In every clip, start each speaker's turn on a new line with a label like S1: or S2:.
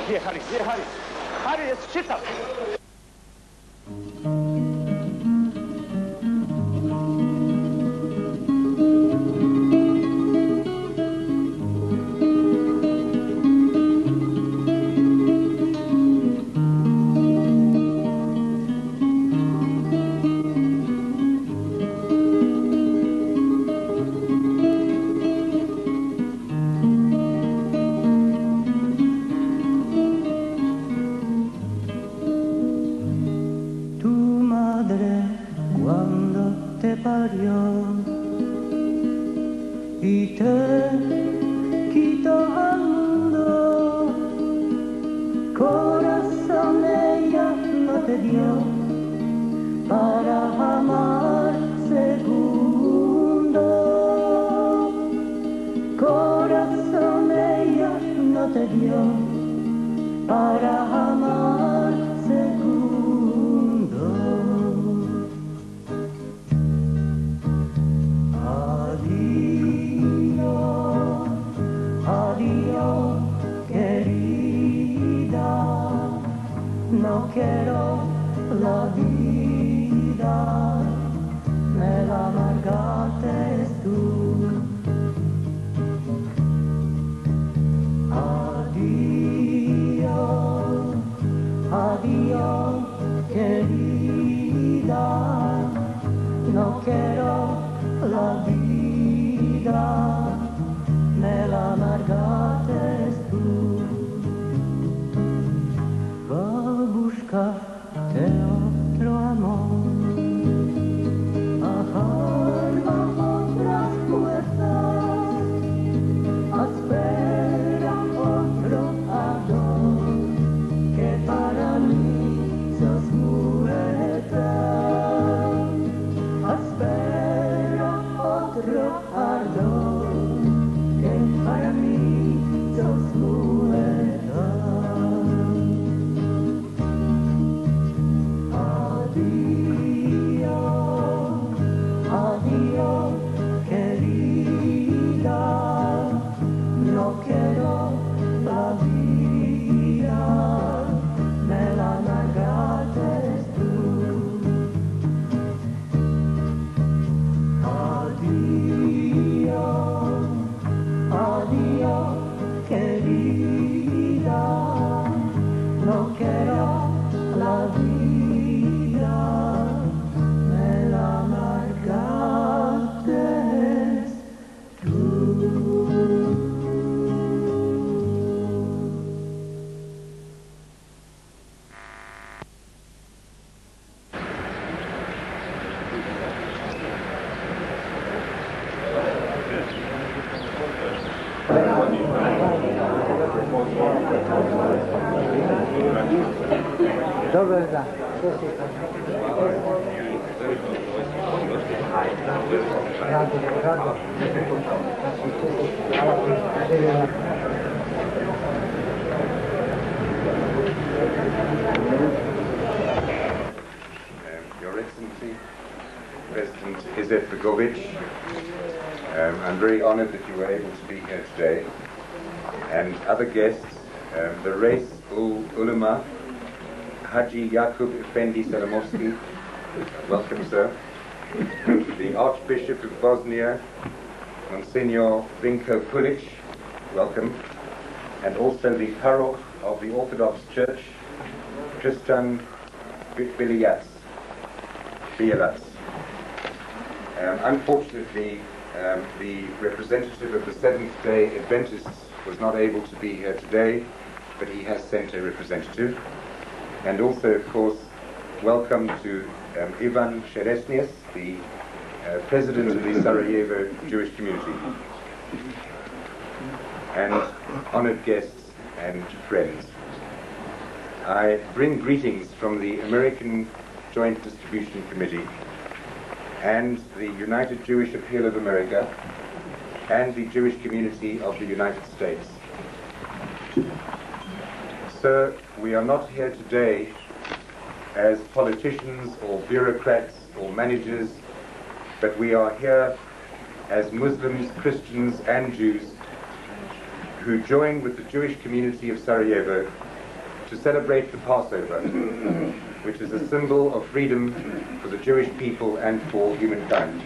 S1: Here, Harry, here, Harry. Harry, it's Chita.
S2: Your Excellency, President I'm very honored that you were able to be here today. And other guests, the Reis Ulema, Haji Yakub Efendi Salamovsky, welcome, sir. The Archbishop of Bosnia, Monsignor Vinko Pulic, welcome. And also the Paroch of the Orthodox Church, Tristan Bieliac. Unfortunately, the representative of the Seventh-day Adventists was not able to be here today, but he has sent a representative. And also, of course, welcome to Ivan Ceresnjes, the president of the Sarajevo Jewish community, and honored guests and friends. I bring greetings from the American Joint Distribution Committee and the United Jewish Appeal of America and the Jewish community of the United States. Sir, we are not here today as politicians or bureaucrats or managers, but we are here as Muslims, Christians and Jews who join with the Jewish community of Sarajevo to celebrate the Passover, which is a symbol of freedom for the Jewish people and for humankind.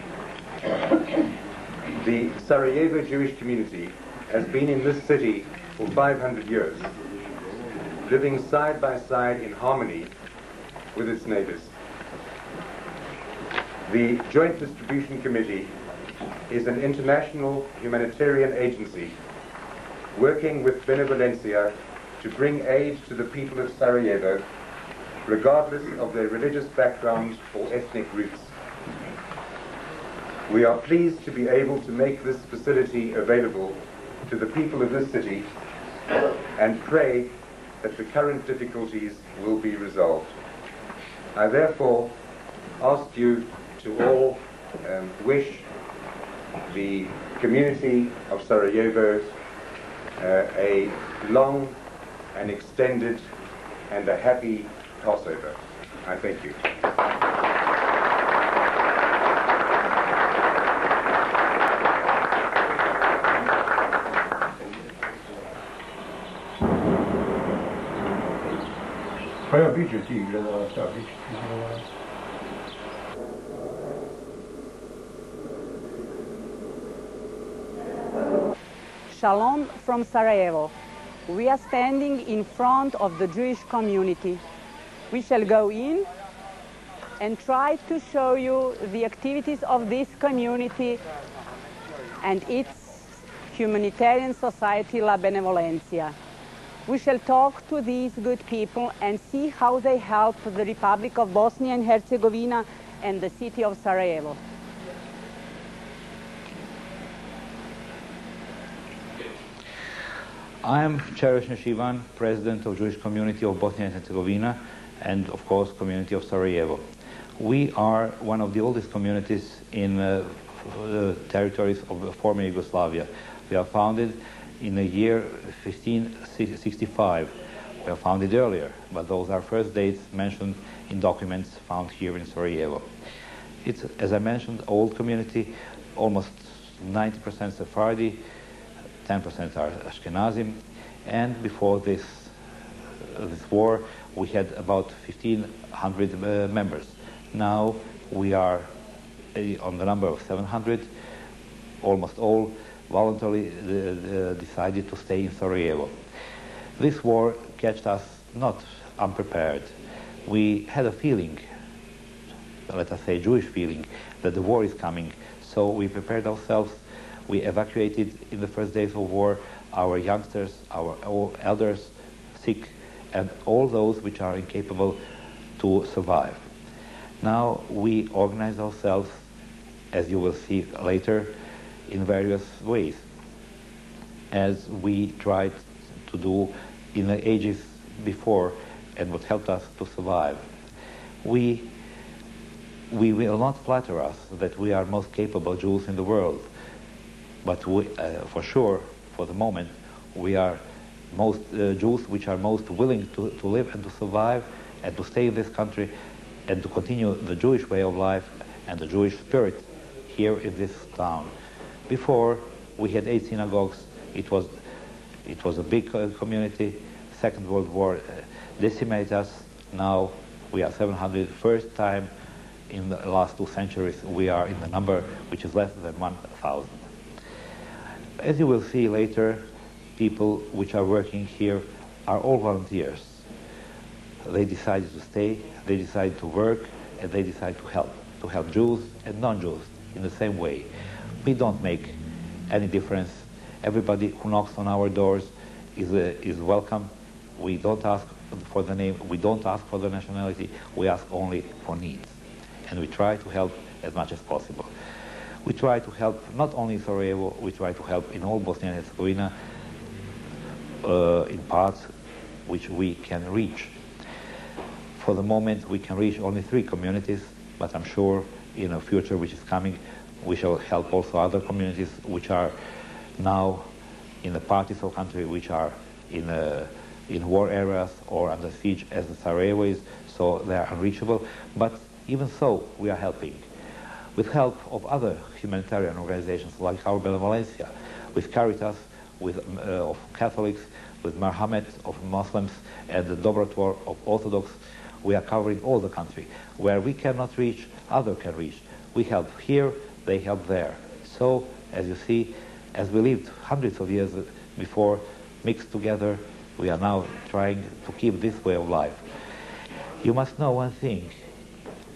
S2: The Sarajevo Jewish community has been in this city for 500 years, living side by side in harmony with its neighbors. The Joint Distribution Committee is an international humanitarian agency working with Benevalencia to bring aid to the people of Sarajevo, regardless of their religious background or ethnic roots. We are pleased to be able to make this facility available to the people of this city and pray that the current difficulties will be resolved. I therefore ask you to all wish the community of Sarajevo a long and extended and a happy Passover. I thank you.
S3: Shalom from Sarajevo. We are standing in front of the Jewish community. We shall go in and try to show you the activities of this community and its humanitarian society, La Benevalencia. We shall talk to these good people and see how they help the Republic of Bosnia and Herzegovina and the city of Sarajevo.
S4: I am Ceresnjes Ivan, President of Jewish Community of Bosnia and Herzegovina and, of course, Community of Sarajevo. We are one of the oldest communities in the territories of former Yugoslavia. We are founded in the year 1565. We are founded earlier, but those are first dates mentioned in documents found here in Sarajevo. It's, as I mentioned, old community, almost 90% Sephardi, 10% are Ashkenazim, and before this war we had about 1,500 members. Now we are on the number of 700, almost all voluntarily decided to stay in Sarajevo. This war catched us not unprepared. We had a feeling, let us say Jewish feeling, that the war is coming, so we prepared ourselves. We evacuated in the first days of war our youngsters, our elders, sick, and all those which are incapable to survive. Now we organize ourselves, as you will see later, in various ways, as we tried to do in the ages before and what helped us to survive. We will not flatter us that we are most capable Jews in the world, but we, for sure, for the moment, we are most Jews which are most willing to live and to survive and to stay in this country and to continue the Jewish way of life and the Jewish spirit here in this town. Before, we had 8 synagogues. It was a big community. Second World War decimated us. Now we are 700. First time in the last 2 centuries we are in the number which is less than 1,000. As you will see later, people which are working here are all volunteers. They decided to stay, they decided to work, and they decide to help Jews and non-Jews in the same way. We don't make any difference. Everybody who knocks on our doors is welcome. We don't ask for the name, we don't ask for the nationality, we ask only for needs. And we try to help as much as possible. We try to help not only in Sarajevo, we try to help in all Bosnia and Herzegovina in parts which we can reach. For the moment we can reach only 3 communities, but I'm sure in a future which is coming we shall help also other communities which are now in the parts of the country which are in war areas or under siege as the Sarajevo is, so they are unreachable, but even so we are helping. With help of other humanitarian organizations like our Benevalencia, with Caritas, with of Catholics, with Mlhamet of Muslims and the Dobrotvor of Orthodox. We are covering all the country. Where we cannot reach, others can reach. We help here, they help there. So, as you see, as we lived hundreds of years before, mixed together, we are now trying to keep this way of life. You must know one thing.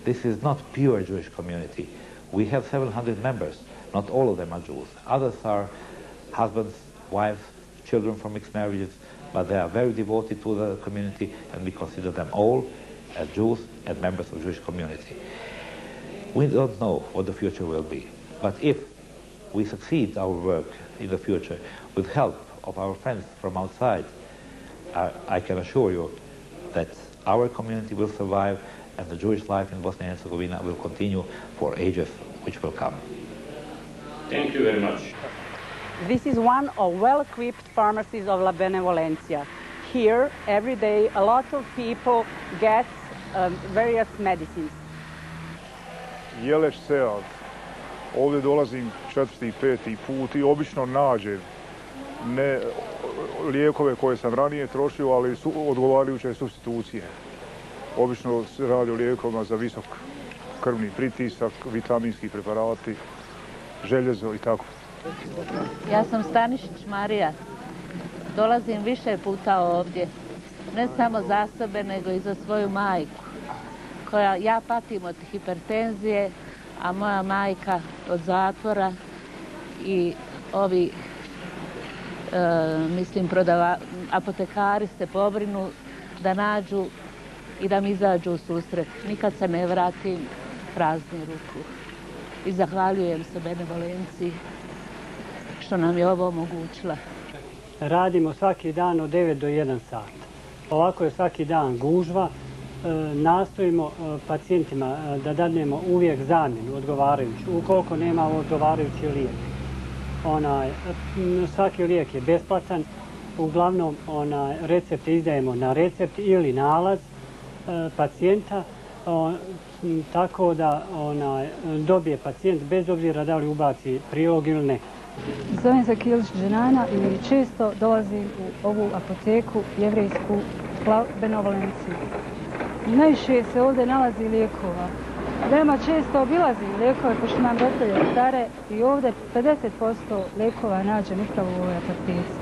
S4: This is not pure Jewish community. We have 700 members. Not all of them are Jews. Others are husbands, wives, children from mixed marriages, but they are very devoted to the community, and we consider them all as Jews and members of the Jewish community. We don't know what the future will be, but if we succeed our work in the future with help of our friends from outside, I can assure you that our community will survive and the Jewish life in Bosnia and Herzegovina will continue for ages which will come.
S5: Thank you very much.
S3: This is one of well-equipped pharmacies of La Benevalencia. Here, every day, a lot of people get various medicines.
S6: Jeleš Sead. Ovdje dolazim 4., 5. put i obično nađem ne lijekove koje sam ranije trošio, ali su odgovarajuće supstitucije. Obično se radi o lijekovima za visok krvni pritisak, vitaminski preparati, željezo i tako.
S7: Ja sam Stanišić Marija. Dolazim više puta ovdje. Ne samo za sebe, nego i za svoju majku. Ja patim od hipertenzije, a moja majka od zatvora i ovi, apotekari se pobrinu da nađu i da mi izađu u susret. Nikad se ne vratim praznih ruku. I zahvaljujem se Benevalenciji što nam je ovo omogućila.
S8: Radimo svaki dan od 9 do 1 sat. Ovako je svaki dan gužva. Nastojimo pacijentima da dadnemo uvijek zamjenu odgovarajuću, ukoliko nema odgovarajući lijek. Svaki lijek je besplatan, uglavnom recepte izdajemo na recept ili nalaz pacijenta, tako da dobije pacijent bez obzira da li ubaci prilog ili ne.
S9: Zovem se Kilić Dženana i često dolazim u ovu apoteku jevrejsku u Benevalenciji. Najviše se ovdje nalazi lijekova. Veoma često obilazim lijekove, pošto imam roditelje stare, i ovdje 50% lijekova nađem upravo u ovoj apoteci.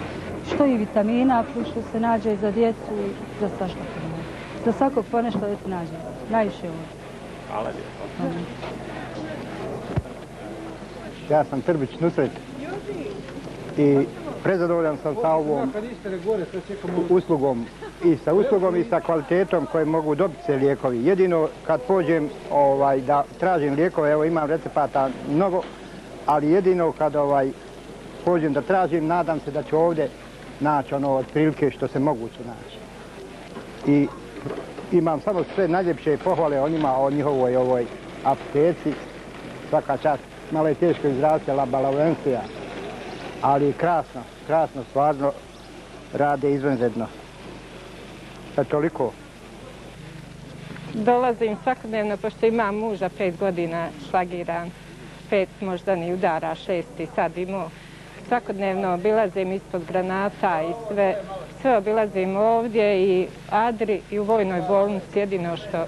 S9: Što i vitamina, plus što se nađe i za djecu i za svašta. Za svakog ponešto da se nađe. Najviše ovdje.
S5: Hvala lijepo.
S10: Ja sam Trbić Nusret i prezadovoljan sam sa ovom uslugom i sa uslugom i sa kvalitetom koje mogu dobiti se lijekovi. Jedino kad pođem da tražim lijekove, evo imam recepata mnogo, ali jedino kad pođem da tražim, nadam se da ću ovdje naći otprilike što se moguće naći. I imam samo sve najljepše pohvale o njihovoj ovoj apoteci, svaka čast. Malo je teško izraziti La Benevalencia, ali krasno, stvarno rade izvanredno. Toliko.
S11: Dolazim svakodnevno, pošto imam muža 5 godina šlagiran, 5 moždani udara, 6 sad imao. Svakodnevno obilazim ispod granata i sve obilazim ovdje i Adri i u vojnoj bolnici, jedino što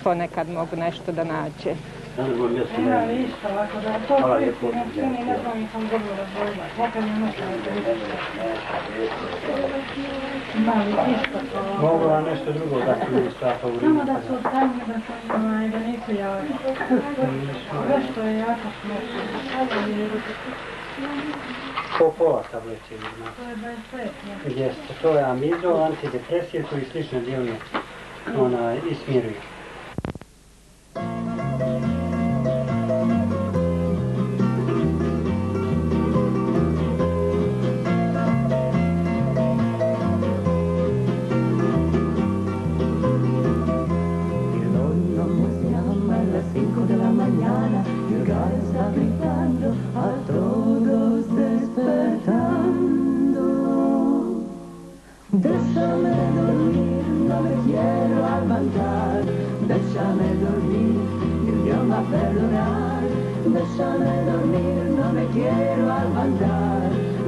S11: ponekad mogu nešto da nađe.
S8: Hvala lijepo. Mogu vam nešto drugo da su mi sva favorita? Samo da su tamni, da nisu jaki. Sve što je jako smutno. Pola tablete ima. To je 25. Jeste, to je amizol, antidepresije koji slične djeluje ismiruju.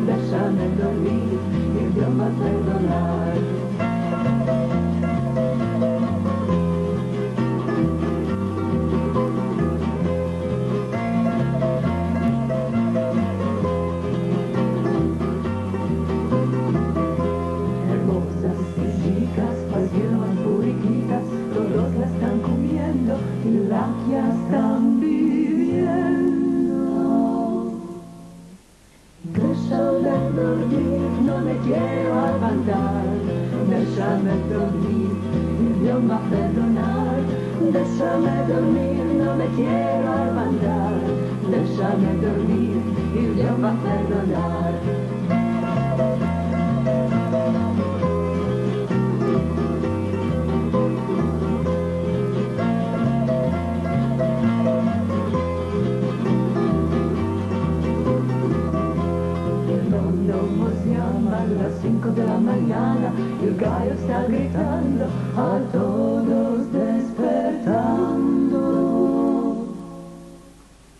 S12: déjame dormir, il Dio va a perdonar. Hermosas chicas, pasiones puriquitas, todos la están comiendo y la que están viviendo. Déjame dormir, no me quiero levantar. Déjame dormir, Dios va a perdonar. Déjame dormir, no me quiero levantar. Déjame dormir, Dios va a perdonar. A las 5 de la mañana el gallo está gritando, a todos despertando.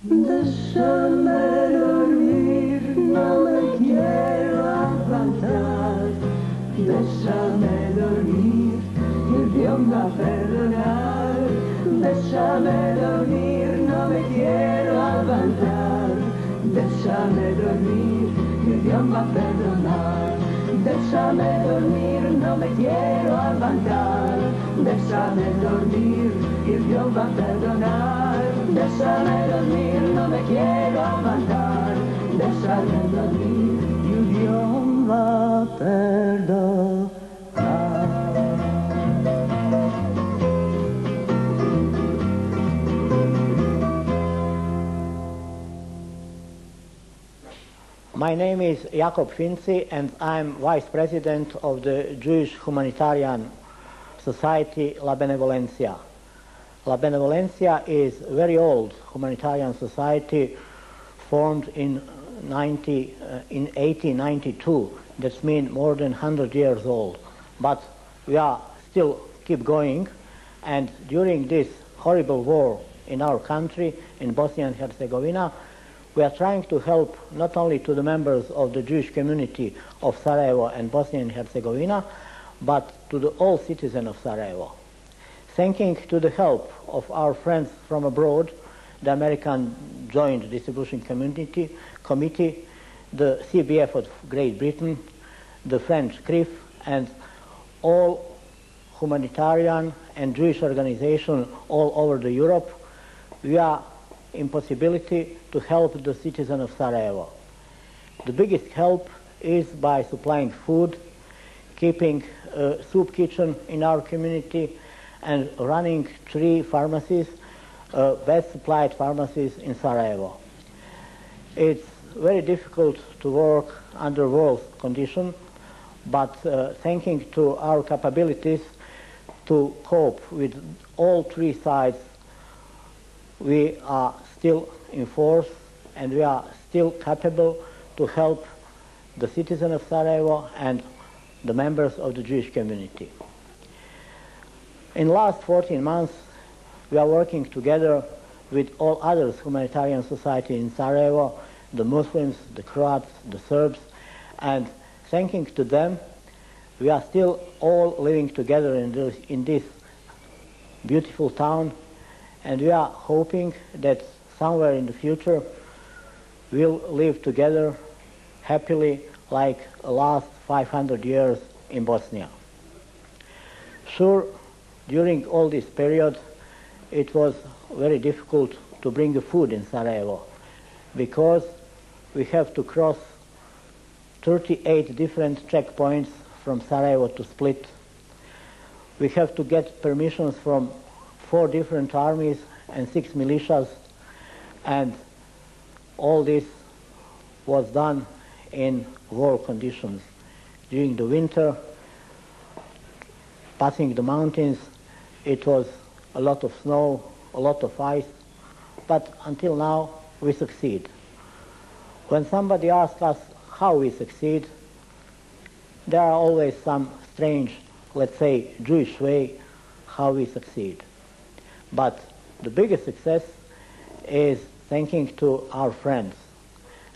S12: Déjame dormir, no me quiero levantar. Déjame dormir, el Dios va a perdonar. Déjame dormir, no me quiero levantar. Déjame dormir, il Dio va a perdonar. Déjame dormir, no me quiero levantar. Déjame dormir, il Dio va a perdonar. Déjame dormir, no me quiero levantar. Déjame dormir, il Dio va a perdonar.
S13: My name is Jakob Finci, and I'm Vice President of the Jewish Humanitarian Society La Benevalencia. La Benevalencia is a very old humanitarian society formed in 1892. That means more than 100 years old. But we are still keep going, and during this horrible war in our country, in Bosnia and Herzegovina, we are trying to help not only to the members of the Jewish community of Sarajevo and Bosnia and Herzegovina, but to all citizens of Sarajevo. Thanking to the help of our friends from abroad, the American Joint Distribution Committee, the CBF of Great Britain, the French CRIF, and all humanitarian and Jewish organizations all over the Europe, we are in possibility to help the citizens of Sarajevo. The biggest help is by supplying food, keeping a soup kitchen in our community, and running 3 pharmacies, best supplied pharmacies in Sarajevo. It's very difficult to work under war conditions, but thanking to our capabilities to cope with all 3 sides, we are still in force, and we are still capable to help the citizens of Sarajevo and the members of the Jewish community. In the last 14 months, we are working together with all other humanitarian societies in Sarajevo, the Muslims, the Croats, the Serbs, and thanking to them, we are still all living together in this beautiful town, and we are hoping that somewhere in the future we'll live together happily like the last 500 years in Bosnia. Sure, during all this period it was very difficult to bring the food in Sarajevo because we have to cross 38 different checkpoints from Sarajevo to Split. We have to get permissions from 4 different armies and 6 militias, and all this was done in war conditions. During the winter, passing the mountains, it was a lot of snow, a lot of ice, but until now we succeed. When somebody asks us how we succeed, there are always some strange, let's say, Jewish way how we succeed. But the biggest success is thanking to our friends.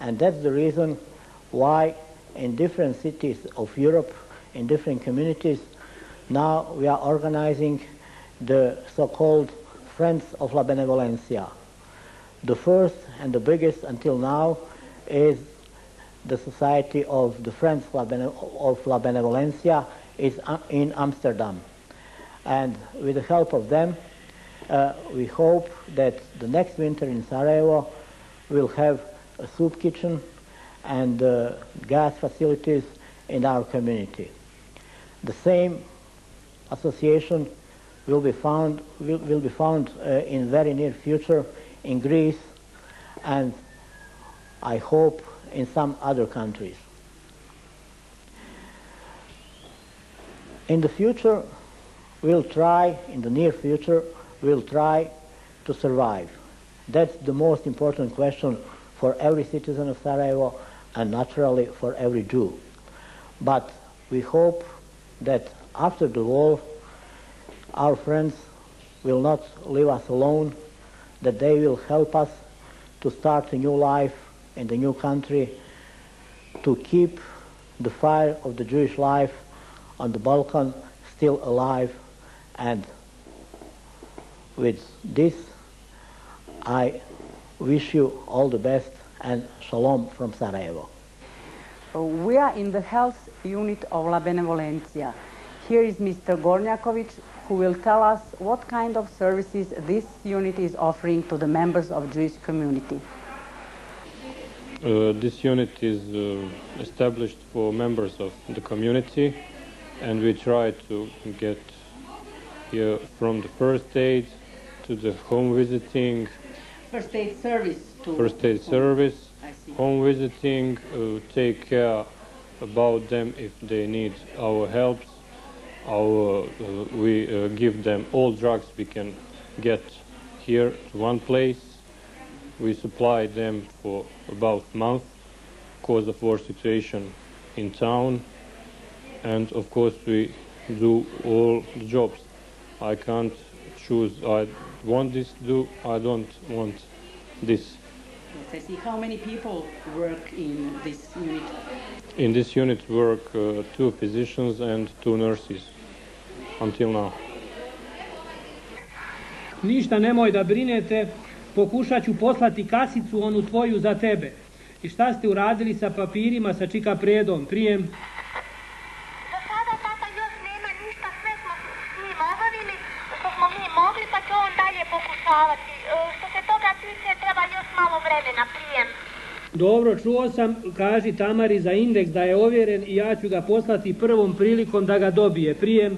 S13: And that's the reason why in different cities of Europe, in different communities, now we are organizing the so-called Friends of La Benevalencia. The first and the biggest until now is the Society of the Friends of La Benevalencia is in Amsterdam. And with the help of them, we hope that the next winter in Sarajevo will have a soup kitchen and gas facilities in our community. The same association will be found in very near future in Greece and I hope in some other countries. In the future, in the near future, we'll try to survive. That's the most important question for every citizen of Sarajevo and naturally for every Jew. But we hope that after the war, our friends will not leave us alone, that they will help us to start a new life in the new country, to keep the fire of the Jewish life on the Balkan still alive. And with this, I wish you all the best and shalom from Sarajevo.
S3: We are in the health unit of La Benevalencia. Here is Mr. Gornjakovic, who will tell us what kind of services this unit is offering to the members of Jewish community.
S5: This unit is established for members of the community, and we try to get here from the first aid to the home visiting.
S3: First aid service.
S5: First aid service, home visiting, take care about them if they need our help. We give them all drugs we can get here to one place. We supply them for about a month because of war situation in town. And of course we do all the jobs. I can't choose, I want this to do, I don't want this.
S3: Yes, I see. How many people work in this unit?
S5: In this unit work 2 physicians and 2 nurses until now.
S14: Ništa nemoj da brinete, pokušat ću poslati kasicu onu tvoju za tebe. I šta ste uradili sa papirima, sa čika predom, prijem?
S15: Za sada, tata, još nema ništa, sve smo s njim obavili, što smo mi mogli, pa će on dalje pokušavati. Što se toga tiče, treba još malo vremena, prijem.
S14: Dobro, čuo sam, kaži Tamari za indeks da je ovjeren i ja ću ga poslati prvom prilikom da ga dobije, prijem.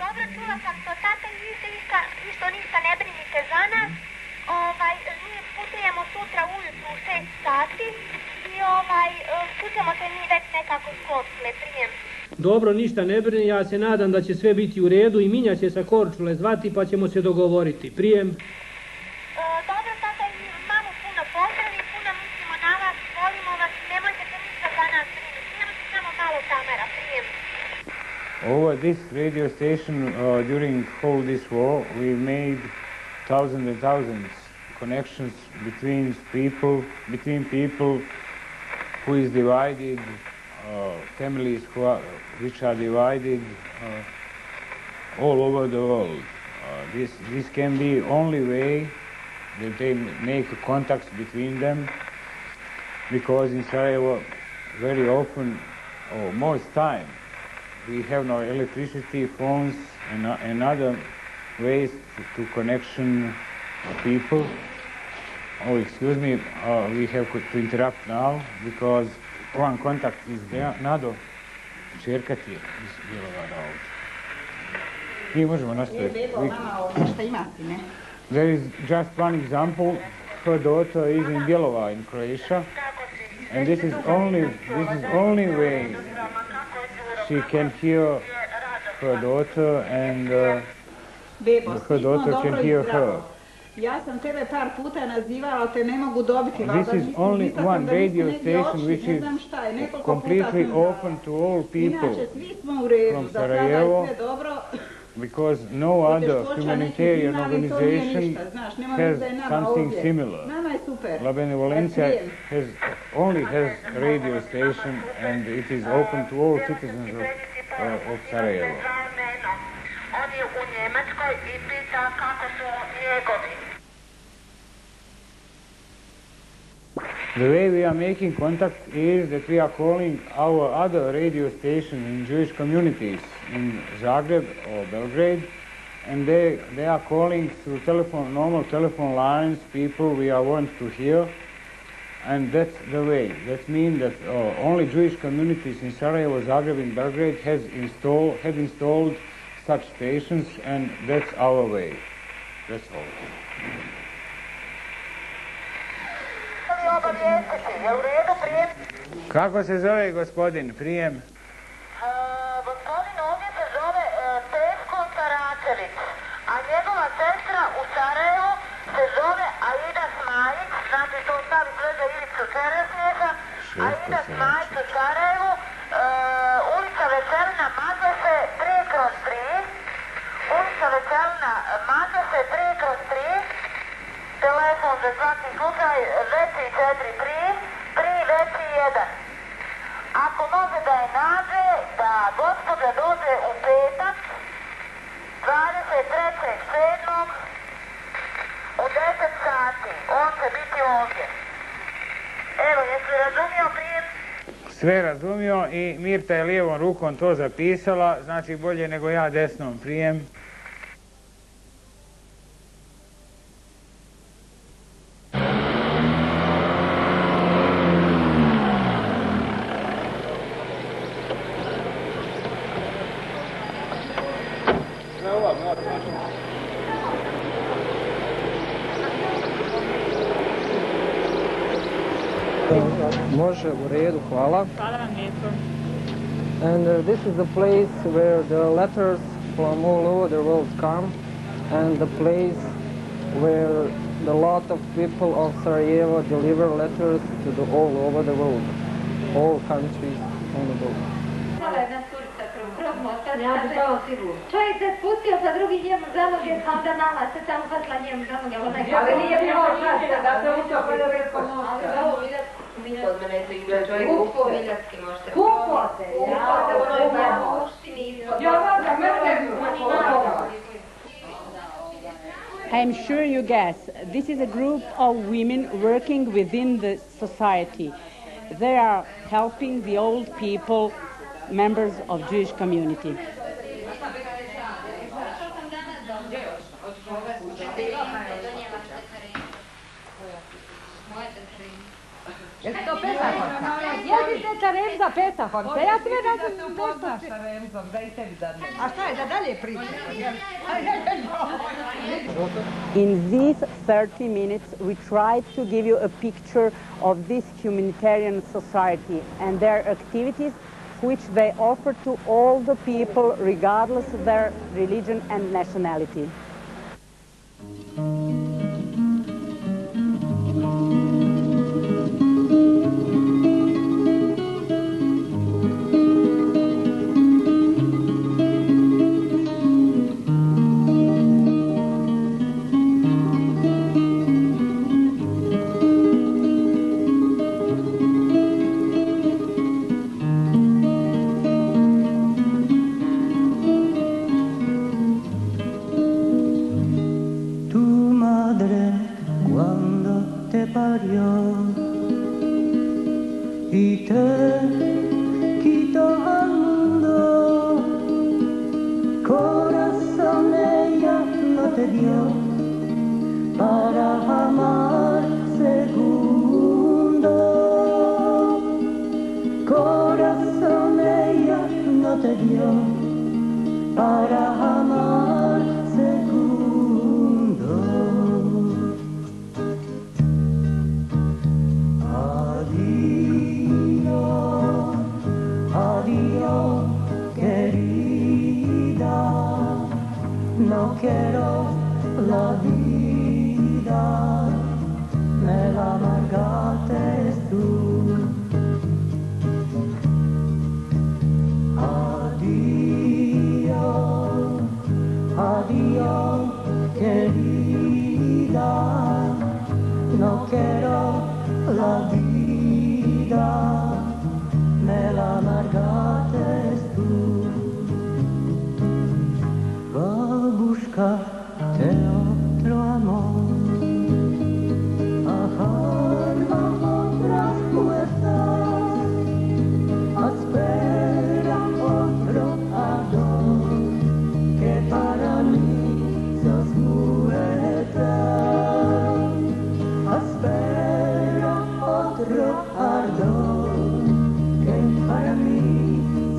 S15: Dobro, čula sam to, tata, isto ništa ne brinite za nas. Mi putujemo sutra ujutru u 6 sati i tu ćemo se mi već nekako skopile, prijem.
S14: Dobro, ništa ne brini, ja se nadam da će sve biti u redu i Minja će sa Korčule zvati pa ćemo se dogovoriti, prijem.
S15: Dobro, tata, i mamu puno pozdravi, puno mislimo na vas, volimo vas, nemojte se ništa za nas brinuti, nemojte samo malo Tamara, prijem.
S16: Over this radio station, during whole this war, we made thousands and thousands connections between people who is divided, families which are divided all over the world. This can be only way that they make contacts between them, because in Sarajevo very often, or most time, we have no electricity, phones and other ways to connection people. Oh, excuse me, we have to interrupt now because one contact is there. Nado, čerka ti je iz Bjelovara ovdje. Mi možemo nastaviti. There is just one example. Her daughter is in Bjelova in Croatia, and this is only way she can hear her daughter and her daughter can hear her.
S17: Ja sam tebe par puta nazivala, te ne mogu dobiti.
S16: This is only one radio station which is completely open to all people from Sarajevo. because no other humanitarian organization has something similar. La Benevalencia only has a radio station, and it is open to all citizens of Sarajevo. The way we are making contact is that we are calling our other radio stations in Jewish communities in Zagreb or Belgrade, and they are calling through normal telephone lines, people we are want to hear, and that's the way. That means that only Jewish communities in Sarajevo, Zagreb, and Belgrade have installed such stations, and that's our way. That's all. Kako se zove gospodin? Prijem?
S18: Gospodin ovdje se zove Teško Saračević, a njegova sestra u Sarajevu se zove Aida Smajić, znači to stavi sveže Ivicu Ceresnjesa, Aida Smajić u Sarajevu, ulica Veselina Mađose 3/3, ulica Veselina Mađose 3/3, telefon za svaki slučaj veći 43, veći 1. Ako može da je nađe, da gospođa dođe u petak, 23.7. u 10 sati. On će biti ovdje. Evo, jesi razumio prijem?
S16: Sve razumio i Mirta je lijevom rukom to zapisala, znači bolje nego ja desnom. Prijem.
S19: Može, u redu, hvala.
S20: Hvala vam lijepo.
S19: And this is the place where the letters from all over the world come, and the place where a lot of people of Sarajevo deliver letters to all over the world, all countries on the world.
S21: Čovjek se spustio sa drugi njemu za noge, pa onda mama se tamo hvatila njemu za noge. Ali nije bilo šanse da se učio poljovrsko mosta. Kod mene je to igra čovjek kupo Miljacki možete. Kupo se, ja.
S3: I'm sure you guess, this is a group of women working within the society. They are helping the old people, members of Jewish community.
S21: Jesi to Petahorka? Jesi teta Remza Petahorka? Ja sve radim nešto...
S17: sa Remzom, da i tebi dadne. A šta je da dalje priča?
S3: In these 30 minutes, we tried to give you a picture of this humanitarian society and their activities which they offer to all the people regardless of their religion and nationality.
S12: Y te quitó al mundo, corazón ella no te dio para amar segundo. Corazón ella no te dio para amar segundo. Adiós, querida, no quiero la vida, me la amargaste tú. Adiós, querida, no quiero la vida, me la amargaste tú. Va a buscarte otro amor, ajarma otras puertas, espera otro ardor, que para mí sos muerta. Espera otro ardor, que para mí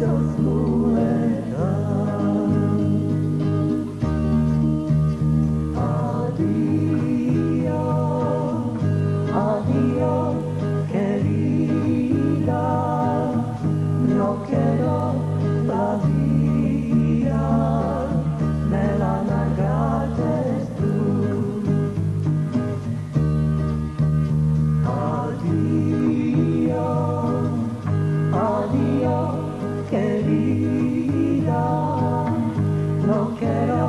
S12: sos muerta. Adiós, adiós, querida, no quiero la vida, me la amargaste tú. Adiós, adiós, querida, no quiero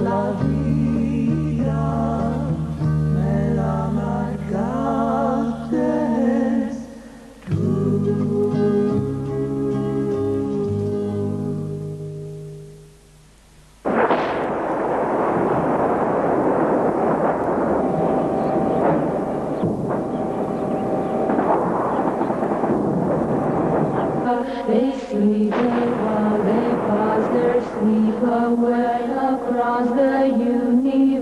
S12: la vida, me la amargaste tú. They sleep while they pass their sleep away across the universe.